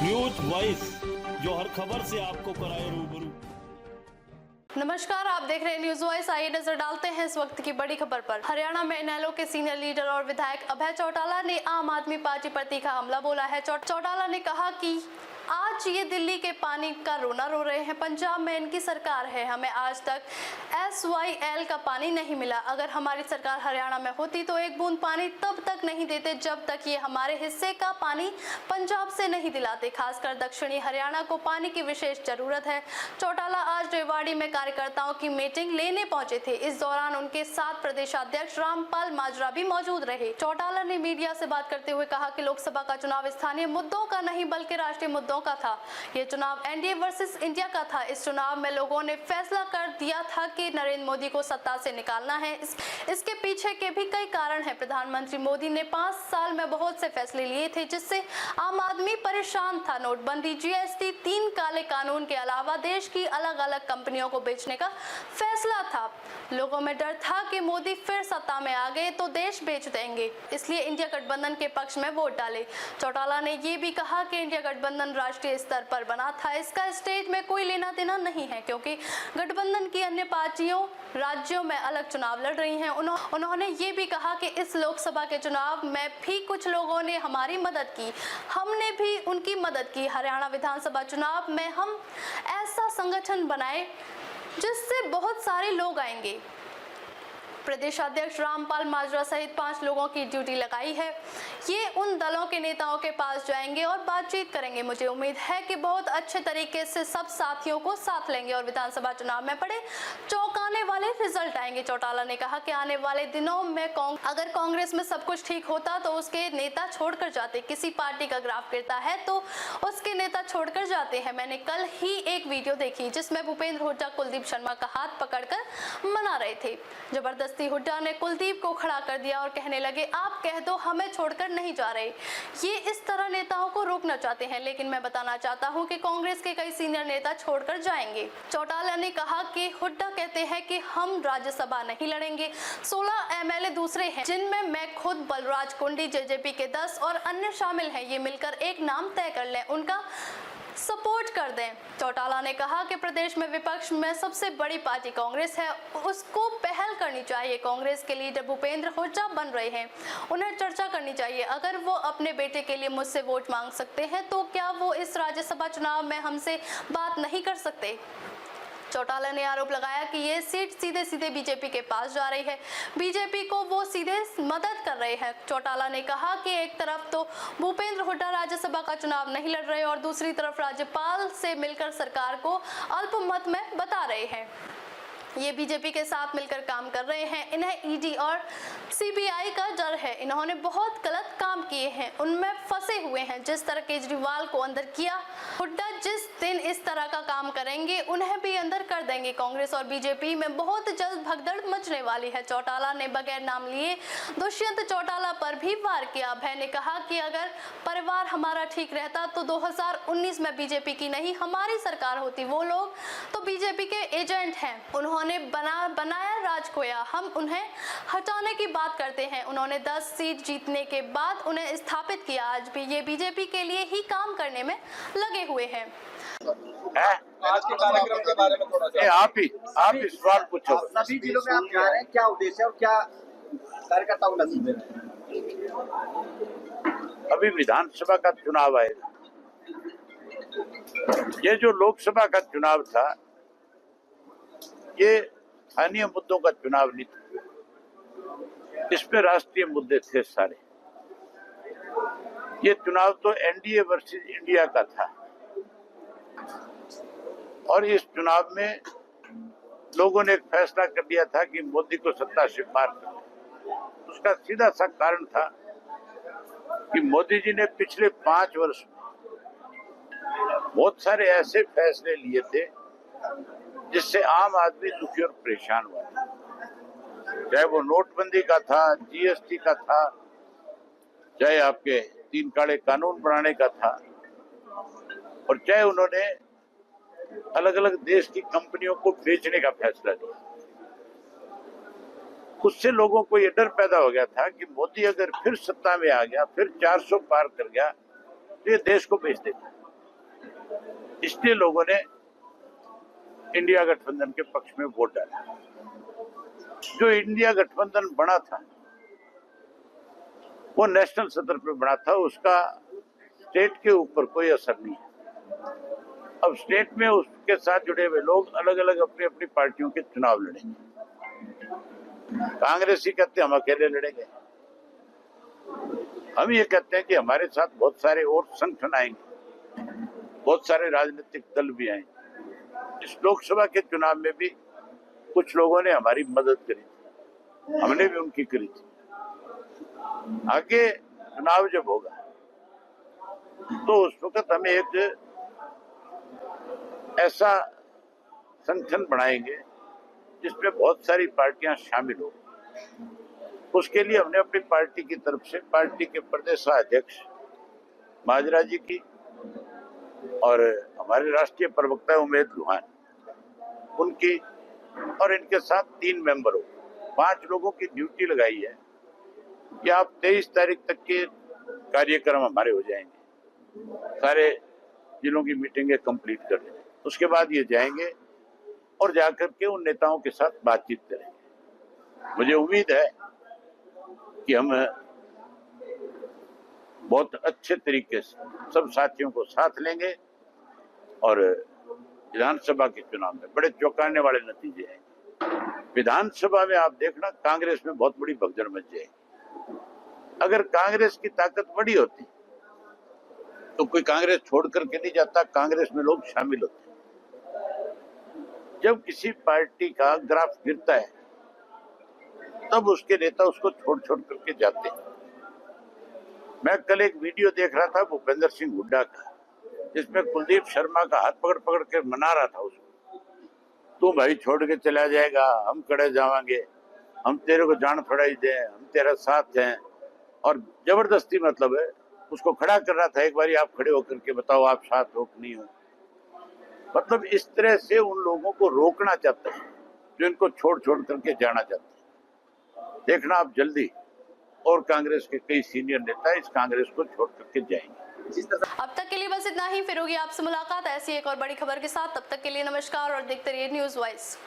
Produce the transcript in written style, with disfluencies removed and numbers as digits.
News voice, जो हर खबर से आपको कराए रूबरू। नमस्कार, आप देख रहे हैं न्यूज वॉइस। आइए नजर डालते हैं इस वक्त की बड़ी खबर पर। हरियाणा में इनेलो के सीनियर लीडर और विधायक अभय चौटाला ने आम आदमी पार्टी पर तीखा हमला बोला है। चौटाला ने कहा कि आज ये दिल्ली के पानी का रोना रो रहे हैं। पंजाब में इनकी सरकार है, हमें आज तक SYL का पानी नहीं मिला। अगर हमारी सरकार हरियाणा में होती तो एक बूंद पानी तब तक नहीं देते जब तक ये हमारे हिस्से का पानी पंजाब से नहीं दिलाते। खासकर दक्षिणी हरियाणा को पानी की विशेष जरूरत है। चौटाला आज रेवाड़ी में कार्यकर्ताओं की मीटिंग लेने पहुंचे थे। इस दौरान उनके साथ प्रदेशाध्यक्ष रामपाल माजरा भी मौजूद रहे। चौटाला ने मीडिया से बात करते हुए कहा कि लोकसभा का चुनाव स्थानीय मुद्दों का नहीं बल्कि राष्ट्रीय मुद्दों का था। ये चुनाव NDA वर्सेस इंडिया का था। इस चुनाव में लोगों ने फैसला कर दिया था कि नरेंद्र मोदी को सत्ता से निकालना है। इसके पीछे के भी कई कारण हैं। प्रधानमंत्री मोदी ने 5 साल में बहुत से फैसले लिए थे जिससे आम आदमी परेशान था। नोटबंदी, GST, 3 काले कानून के अलावा देश की अलग अलग कंपनियों को बेचने का फैसला था। लोगों में डर था कि मोदी फिर सत्ता में आ गए तो देश बेच देंगे, इसलिए इंडिया गठबंधन के पक्ष में वोट डाले। चौटाला ने ये भी कहा कि इंडिया गठबंधन राष्ट्रीय स्तर पर बना था, इसका स्टेट में कोई लेना देना नहीं है क्योंकि गठबंधन की अन्य पार्टियों राज्यों में अलग चुनाव लड़ रही हैं। उन्होंने ये भी कहा कि इस लोकसभा के चुनाव में भी कुछ लोगों ने हमारी मदद की, हमने भी उनकी मदद की। हरियाणा विधानसभा चुनाव में हम ऐसा संगठन बनाए जिससे बहुत सारे लोग आएंगे। प्रदेशाध्यक्ष रामपाल माजरा सहित 5 लोगों की ड्यूटी लगाई है। ये उन दलों के नेताओं के पास जाएंगे और बातचीत करेंगे। मुझे उम्मीद है कि बहुत अच्छे तरीके से सब साथियों को साथ लेंगे और विधानसभा चुनाव में बड़े चौंकाने वाले रिजल्ट आएंगे। चौटाला ने कहा कि आने वाले दिनों में अगर कांग्रेस में सब कुछ ठीक होता तो उसके नेता छोड़कर जाते। किसी पार्टी का ग्राफ गिरता है तो उसके नेता छोड़कर जाते हैं। मैंने कल ही एक वीडियो देखी जिसमें भूपेंद्र हुड्डा कुलदीप शर्मा का हाथ पकड़कर मना रहे थे। जबरदस्ती हुड्डा ने कुलदीप को खड़ा कर दिया और कहने लगे, आप कह दो हमें छोड़कर नहीं जा रहे। ये इस तरह नेताओं को रोकना चाहते हैं, लेकिन मैं बताना चाहता हूं कि कांग्रेस के कई सीनियर नेता छोड़कर जाएंगे। चौटाला ने कहा कि हुड्डा कहते हैं कि हम राज्यसभा नहीं लड़ेंगे। 16 MLA दूसरे हैं जिनमें मैं खुद, बलराज कुंडी, JJP के 10 और अन्य शामिल हैं। ये मिलकर एक नाम तय कर लें, उनका सपोर्ट कर दें। चौटाला ने कहा कि प्रदेश में विपक्ष में सबसे बड़ी पार्टी कांग्रेस है, उसको पहल करनी चाहिए। कांग्रेस के लीडर भूपेंद्र हुड्डा बन रहे हैं, उन्हें चर्चा करनी चाहिए। अगर वो अपने बेटे के लिए मुझसे वोट मांग सकते हैं तो क्या वो इस राज्यसभा चुनाव में हमसे बात नहीं कर सकते? चौटाला ने आरोप लगाया कि ये सीट सीधे सीधे बीजेपी के पास जा रही है, बीजेपी को वो सीधे मदद कर रहे हैं। चौटाला ने कहा कि एक तरफ तो भूपेंद्र हुड्डा राज्यसभा का चुनाव नहीं लड़ रहे और दूसरी तरफ राज्यपाल से मिलकर सरकार को अल्पमत में बता रहे हैं। ये बीजेपी के साथ मिलकर काम कर रहे हैं। इन्हें ED और CBI का डर है। इन्होंने बहुत गलत काम किए हैं, उनमें फंसे हुए हैं। जिस तरह केजरीवाल को अंदर किया, हुड्डा जिस दिन इस तरह का काम करेंगे उन्हें भी अंदर कर देंगे। कांग्रेस और बीजेपी में बहुत जल्द भगदड़ मचने वाली है। चौटाला ने बगैर नाम लिए दुष्यंत चौटाला पर भी वार किया। अभय ने कहा कि अगर परिवार हमारा ठीक रहता तो 2019 में बीजेपी की नहीं हमारी सरकार होती। वो लोग तो बीजेपी के एजेंट हैं, उन्होंने बनाया राज खोया, हम उन्हें हटाने की बात करते हैं। उन्होंने 10 सीट जीतने के बाद उन्हें स्थापित किया। आज भी ये बीजेपी के लिए ही काम करने में लगे हुए हैं। आज के कार्यक्रम के बारे में थोड़ा सा आप ही सवाल पूछो। सभी जिलों में आप जा रहे हैं, क्या उद्देश्य है और क्या कार्यकर्ताओं को मैसेज दे रहे हैं? अभी विधानसभा का चुनाव आएगा। ये जो लोकसभा का चुनाव था ये स्थानीय मुद्दों का चुनाव नहीं था, इसमें राष्ट्रीय मुद्दे थे सारे। ये चुनाव तो NDA वर्सेस इंडिया का था और इस चुनाव में लोगों ने एक फैसला कर लिया था कि मोदी को सत्ता से पार करना। उसका सीधा सा कारण था कि मोदी जी ने पिछले 5 वर्ष में बहुत सारे ऐसे फैसले लिए थे जिससे आम आदमी दुखी और परेशान हुआ, चाहे वो नोटबंदी का था, GST का था, चाहे आपके 3 काले कानून बनाने का था, और चाहे उन्होंने अलग अलग देश की कंपनियों को बेचने का फैसला लिया। उससे लोगों को ये डर पैदा हो गया था कि मोदी अगर फिर सत्ता में आ गया, फिर 400 पार कर गया तो ये देश को बेच देगा। इसलिए लोगों ने इंडिया गठबंधन के पक्ष में वोट डाला। जो इंडिया गठबंधन बना था वो नेशनल सतर पे बना था, उसका स्टेट के ऊपर कोई असर नहीं है। अब स्टेट में उसके साथ जुड़े हुए लोग अलग अलग अपनी अपनी पार्टियों के चुनाव लड़ेंगे। कांग्रेसी कहते हैं हम अकेले लड़ेंगे, हम ये कहते हैं कि हमारे साथ बहुत सारे और संगठन आएंगे, बहुत सारे राजनीतिक दल भी आएंगे। इस लोकसभा के चुनाव में भी कुछ लोगों ने हमारी मदद करी थी, हमने भी उनकी करी थी। आगे चुनाव जब होगा तो उस वक्त हमें एक ऐसा संगठन बनाएंगे जिसमें बहुत सारी पार्टियां शामिल हो। उसके लिए हमने अपनी पार्टी की तरफ से पार्टी के प्रदेशाध्यक्ष माजरा जी की और हमारे राष्ट्रीय प्रवक्ता उमेद लुहान उनकी और इनके साथ 3 मेंबरों 5 लोगों की ड्यूटी लगाई है कि आप 23 तारीख तक के कार्यक्रम हमारे हो जाएंगे, सारे जिलों की मीटिंगें कंप्लीट कर लेंगे। उसके बाद ये जाएंगे और जाकर के उन नेताओं के साथ बातचीत करेंगे। मुझे उम्मीद है कि हम बहुत अच्छे तरीके से सब साथियों को साथ लेंगे और विधानसभा के चुनाव में बड़े चौंकाने वाले नतीजे हैं। विधानसभा में आप देखना कांग्रेस में बहुत बड़ी भगदड़ मच जाएगी। अगर कांग्रेस की ताकत बड़ी होती तो कोई कांग्रेस छोड़ करके नहीं जाता, कांग्रेस में लोग शामिल होते। जब किसी पार्टी का ग्राफ गिरता है तब उसके नेता उसको छोड़ छोड़ करके जाते हैं। मैं कल एक वीडियो देख रहा था भूपेंद्र सिंह हुड्डा का, जिसमें कुलदीप शर्मा का हाथ पकड़ पकड़ के मना रहा था उसको, तू भाई छोड़ के चला जाएगा, हम खड़े जावांगे, हम तेरे को जान थोड़ा ही दें, हम तेरा साथ हैं। और जबरदस्ती मतलब है उसको खड़ा कर रहा था, एक बार आप खड़े होकर के बताओ आप साथ हो कि नहीं हो। मतलब इस तरह से उन लोगों को रोकना चाहते हैं जो इनको छोड़ छोड़ करके जाना चाहते हैं। देखना आप जल्दी और कांग्रेस के कई सीनियर नेता इस कांग्रेस को छोड़ करके जाएंगे। अब तक के लिए बस इतना ही, फिर होगी आपसे मुलाकात ऐसी एक और बड़ी खबर के साथ। तब तक के लिए नमस्कार और देखते रहिए न्यूज़ वॉइस।